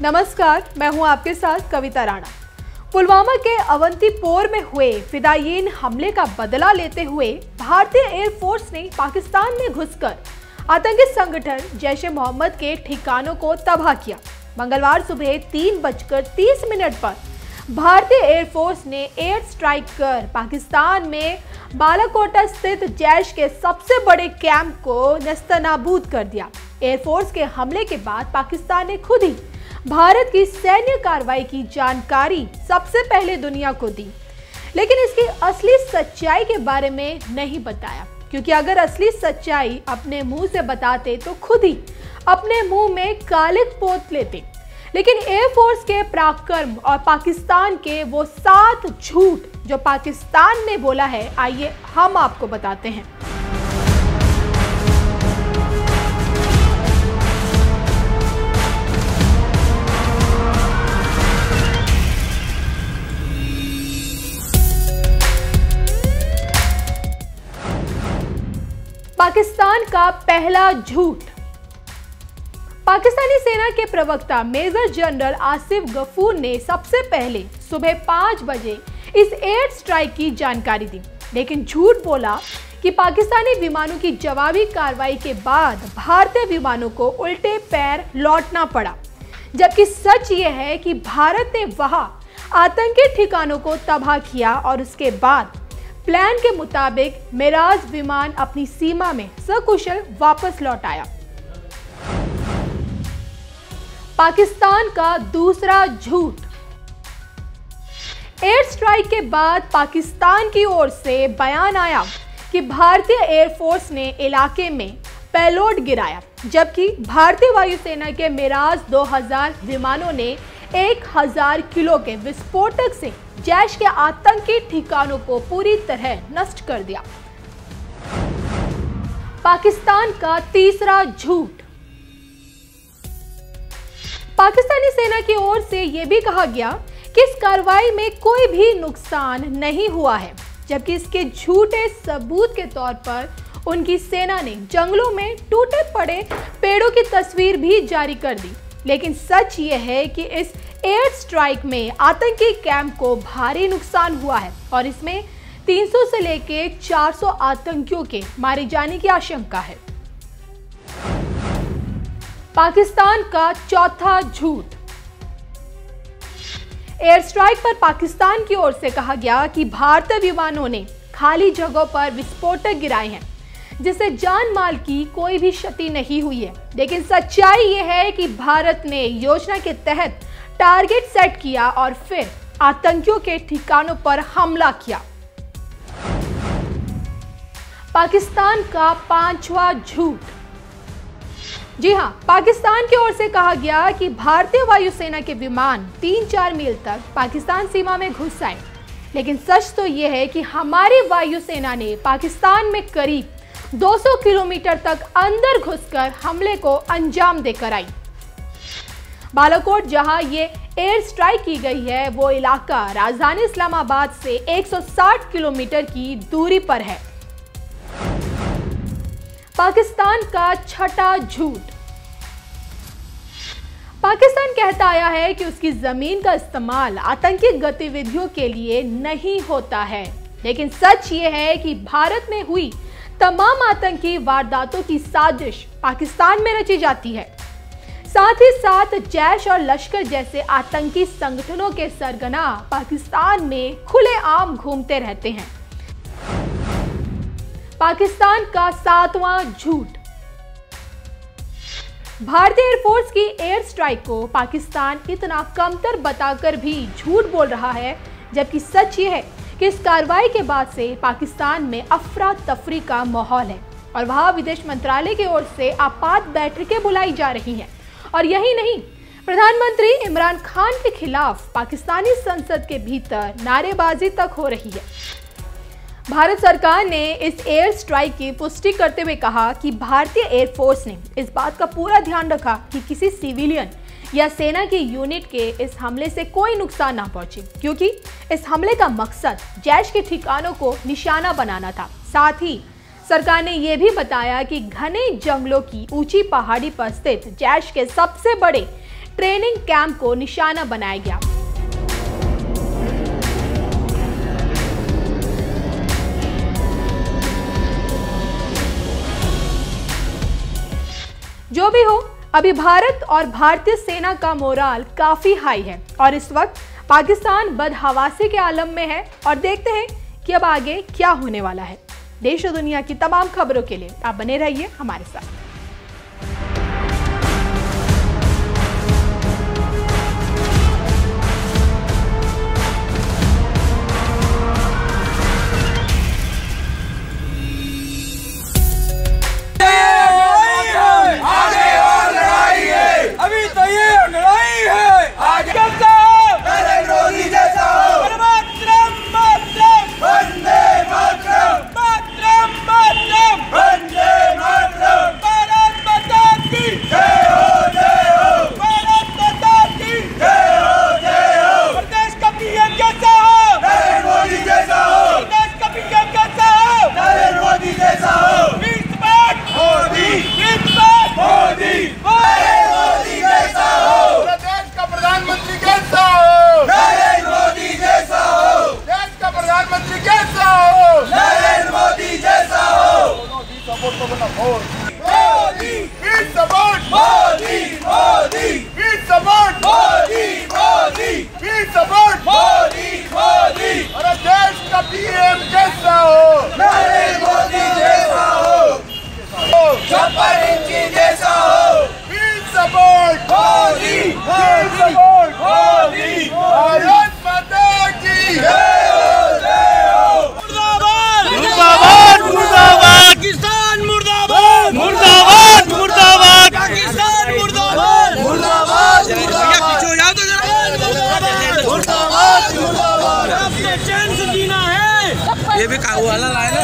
नमस्कार, मैं हूं आपके साथ कविता राणा। पुलवामा के अवंतीपोर में हुए फिदायीन हमले का बदला लेते हुए भारतीय एयरफोर्स ने पाकिस्तान में घुसकर आतंकी संगठन जैश ए मोहम्मद के ठिकानों को तबाह किया। मंगलवार सुबह 3:30 पर भारतीय एयरफोर्स ने एयर स्ट्राइक कर पाकिस्तान में बालाकोट स्थित जैश के सबसे बड़े कैंप को नेस्तनाबूद कर दिया। एयरफोर्स के हमले के बाद पाकिस्तान ने खुद ही भारत की सैन्य कार्रवाई की जानकारी सबसे पहले दुनिया को दी, लेकिन इसकी असली सच्चाई के बारे में नहीं बताया, क्योंकि अगर असली सच्चाई अपने मुंह से बताते तो खुद ही अपने मुंह में कालिक पोत लेते। लेकिन एयरफोर्स के पराक्रम और पाकिस्तान के वो 7 झूठ जो पाकिस्तान ने बोला है, आइए हम आपको बताते हैं। पाकिस्तान का पहला झूठ। पाकिस्तानी सेना के प्रवक्ता मेजर जनरल आसिफ गफूर ने सबसे पहले सुबह 5 बजे इस एयर स्ट्राइक की जानकारी दी, लेकिन झूठ बोला कि पाकिस्तानी विमानों की जवाबी कार्रवाई के बाद भारतीय विमानों को उल्टे पैर लौटना पड़ा। जबकि सच ये है कि भारत ने वहां आतंकी ठिकानों को तबाह किया और उसके बाद प्लान के मुताबिक मिराज विमान अपनी सीमा में सकुशल वापस लौट आया। पाकिस्तान का दूसरा झूठ। एयर स्ट्राइक के बाद पाकिस्तान की ओर से बयान आया कि भारतीय एयरफोर्स ने इलाके में पेलोड गिराया, जबकि भारतीय वायुसेना के मिराज 2000 विमानों ने 1000 किलो के विस्फोटक से जैश के आतंकी ठिकानों को पूरी तरह नष्ट कर दिया। पाकिस्तान का तीसरा झूठ। पाकिस्तानी सेना की ओर से यह भी कहा गया कि इस कार्रवाई में कोई भी नुकसान नहीं हुआ है, जबकि इसके झूठे सबूत के तौर पर उनकी सेना ने जंगलों में टूटे पड़े पेड़ों की तस्वीर भी जारी कर दी। लेकिन सच ये है कि इस एयर स्ट्राइक में आतंकी कैंप को भारी नुकसान हुआ है और इसमें 300 से लेकर 400 आतंकियों के मारे जाने की आशंका है। पाकिस्तान का चौथा झूठ। एयर स्ट्राइक पर पाकिस्तान की ओर से कहा गया कि भारतीय विमानों ने खाली जगहों पर विस्फोटक गिराए हैं, जिससे जान माल की कोई भी क्षति नहीं हुई है। लेकिन सच्चाई यह है कि भारत ने योजना के तहत टारगेट सेट किया और फिर आतंकियों के ठिकानों पर हमला किया। पाकिस्तान का पांचवा झूठ। जी हां, पाकिस्तान की ओर से कहा गया कि भारतीय वायुसेना के विमान 3-4 मील तक पाकिस्तान सीमा में घुस आए, लेकिन सच तो यह है कि हमारी वायुसेना ने पाकिस्तान में करीब 200 किलोमीटर तक अंदर घुसकर हमले को अंजाम देकर आई। बालाकोट जहां ये एयर स्ट्राइक की गई है, वो इलाका राजधानी इस्लामाबाद से 160 किलोमीटर की दूरी पर है। पाकिस्तान का छठा झूठ। पाकिस्तान कहता आया है कि उसकी जमीन का इस्तेमाल आतंकी गतिविधियों के लिए नहीं होता है, लेकिन सच ये है कि भारत में हुई तमाम आतंकी वारदातों की साजिश पाकिस्तान में रची जाती है। साथ ही साथ जैश और लश्कर जैसे आतंकी संगठनों के सरगना पाकिस्तान में खुलेआम घूमते रहते हैं। पाकिस्तान का 7वां झूठ। भारतीय एयरफोर्स की एयर स्ट्राइक को पाकिस्तान इतना कमतर बताकर भी झूठ बोल रहा है, जबकि सच ये है कि इस कार्रवाई के बाद से पाकिस्तान में अफरा तफरी का माहौल है और वहां विदेश मंत्रालय की ओर से आपात बैठकें बुलाई जा रही हैं। और यही नहीं, प्रधानमंत्री इमरान खान के खिलाफ पाकिस्तानी संसद के भीतर नारेबाजी तक हो रही है। भारत सरकार ने इस एयर स्ट्राइक की पुष्टि करते हुए कहा कि भारतीय एयरफोर्स ने इस बात का पूरा ध्यान रखा कि किसी सिविलियन या सेना की यूनिट के इस हमले से कोई नुकसान ना पहुंचे, क्योंकि इस हमले का मकसद जैश के ठिकानों को निशाना बनाना था। साथ ही सरकार ने यह भी बताया कि घने जंगलों की ऊंची पहाड़ी पर स्थित जैश के सबसे बड़े ट्रेनिंग कैंप को निशाना बनाया गया। जो भी हो, अभी भारत और भारतीय सेना का मोराल काफी हाई है और इस वक्त पाकिस्तान बदहवासी के आलम में है और देखते हैं कि अब आगे क्या होने वाला है। देश और दुनिया की तमाम खबरों के लिए आप बने रहिए हमारे साथ। ये भी काबू वाला लाए ना,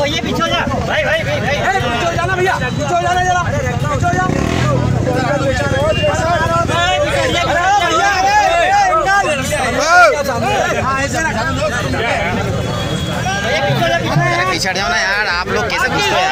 भैया पीछे जा, भाई पीछे जाना, भैया पीछे जाना, जरा पीछे जा। पीछे जाओ ना यार, आप लोग कैसे घुसते हो यार।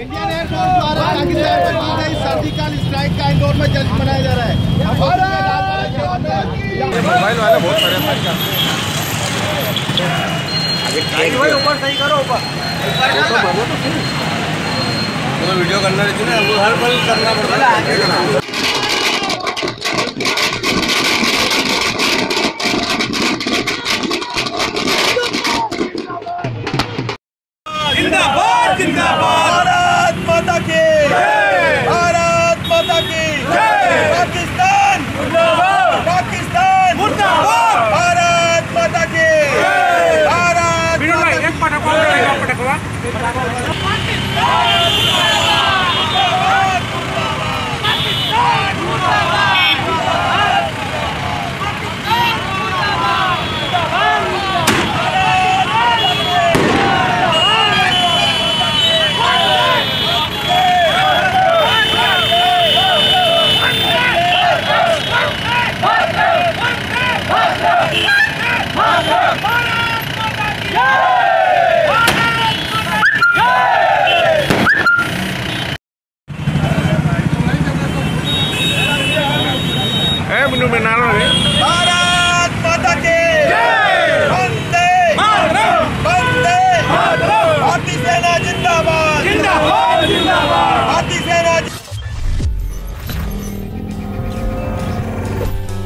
इंडियन एयरफोर्स द्वारा पाकिस्तान पर की गई सर्जिकल स्ट्राइक का इंदौर में जश्न मनाया जा रहा है। मोबाइल वाला बहुत परेशान करते हैं। ऊपर सही करो, ऊपर वीडियो करना रहती है ना, वो हर पल करना पड़ता है।